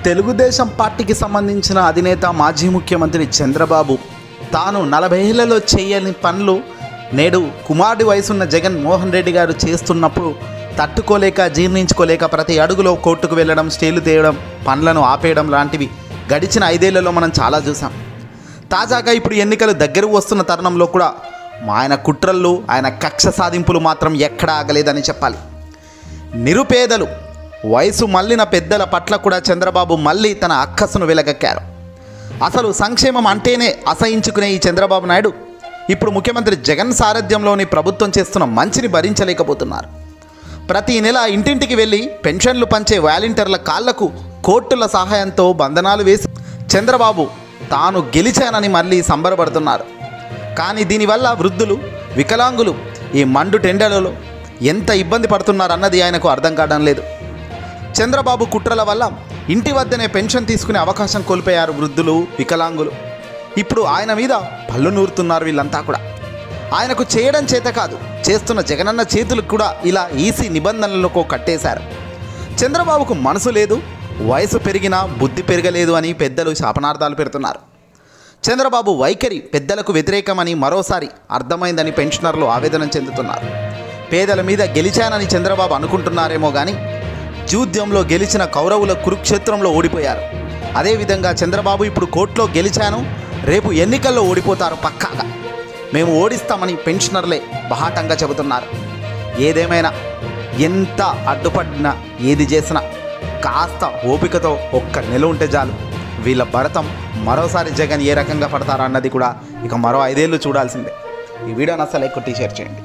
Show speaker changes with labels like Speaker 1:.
Speaker 1: తెలుగుదేశం పార్టీకి సంబంధించిన అధినేత మాజీ ముఖ్యమంత్రి చంద్రబాబు తాను 40 ఏళ్లలో చేయని పనులు నేడు కుమారుడి వయసున్న జగన్మోహన్ రెడ్డి గారు చేస్తున్నప్పుడు తట్టుకోలేక జీర్ణించుకోలేక ప్రతి అడుగులో కోర్టుకు వెళ్ళడం, స్టేలు తేయడం, పనులను ఆపేయడం లాంటివి గడిచిన 5 ఏళ్లలో మనం చాలా చూసాం. తాజాగా ఇప్పుడు ఎన్నికలు దగ్గరకు వస్తున్న తరుణంలో కూడా ఆయన కుట్రలు, ఆయన కక్ష సాధింపులు మాత్రం ఎక్కడా ఆగలేదని చెప్పాలి. నిరుపేదలు, వయసు మళ్ళిన పెద్దల పట్ల కూడా చంద్రబాబు మళ్ళీ తన అక్కసును వెలగక్కారు. అసలు సంక్షేమం అంటేనే అసహించుకునే ఈ చంద్రబాబు నాయుడు ఇప్పుడు ముఖ్యమంత్రి జగన్ సారథ్యంలోని ప్రభుత్వం చేస్తున్న మంచిని భరించలేకపోతున్నారు. ప్రతి నెల ఇంటింటికి వెళ్ళి పెన్షన్లు పంచే వాలంటీర్ల కాళ్లకు కోర్టుల సహాయంతో బంధనాలు వేసి చంద్రబాబు తాను గెలిచానని మళ్ళీ సంబరపడుతున్నారు. కానీ దీనివల్ల వృద్ధులు, వికలాంగులు ఈ మండు టెండలలో ఎంత ఇబ్బంది పడుతున్నారన్నది ఆయనకు అర్థం కావడం లేదు. చంద్రబాబు కుట్రల వల్ల ఇంటి వద్దనే పెన్షన్ తీసుకునే అవకాశం కోల్పోయారు వృద్ధులు, వికలాంగులు. ఇప్పుడు ఆయన మీద పళ్ళు నూరుతున్నారు వీళ్ళంతా కూడా. ఆయనకు చేయడం చేత కాదు, చేస్తున్న జగనన్న చేతులకు కూడా ఇలా ఈసీ నిబంధనలకు కట్టేశారు. చంద్రబాబుకు మనసు లేదు, వయసు పెరిగినా బుద్ధి పెరగలేదు అని పెద్దలు శాపనార్థాలు పెడుతున్నారు. చంద్రబాబు వైఖరి పెద్దలకు వ్యతిరేకమని మరోసారి అర్థమైందని పెన్షనర్లు ఆవేదన చెందుతున్నారు. పేదల మీద గెలిచానని చంద్రబాబు అనుకుంటున్నారేమో కానీ జూద్యంలో గెలిచిన కౌరవుల కురుక్షేత్రంలో ఓడిపోయారు. అదేవిధంగా చంద్రబాబు ఇప్పుడు కోర్టులో గెలిచాను, రేపు ఎన్నికల్లో ఓడిపోతారు పక్కాగా, మేము ఓడిస్తామని పెన్షనర్లే బహాటంగా చెబుతున్నారు. ఏదేమైనా ఎంత అడ్డుపడినా ఏది చేసినా కాస్త ఓపికతో ఒక్క నెల ఉంటే చాలు. వీళ్ళ భరతం మరోసారి జగన్ ఏ రకంగా పడతారా అన్నది కూడా ఇక మరో 5 ఏళ్ళు చూడాల్సిందే. ఈ వీడియోని అసలు ఎక్కువ షేర్ చేయండి.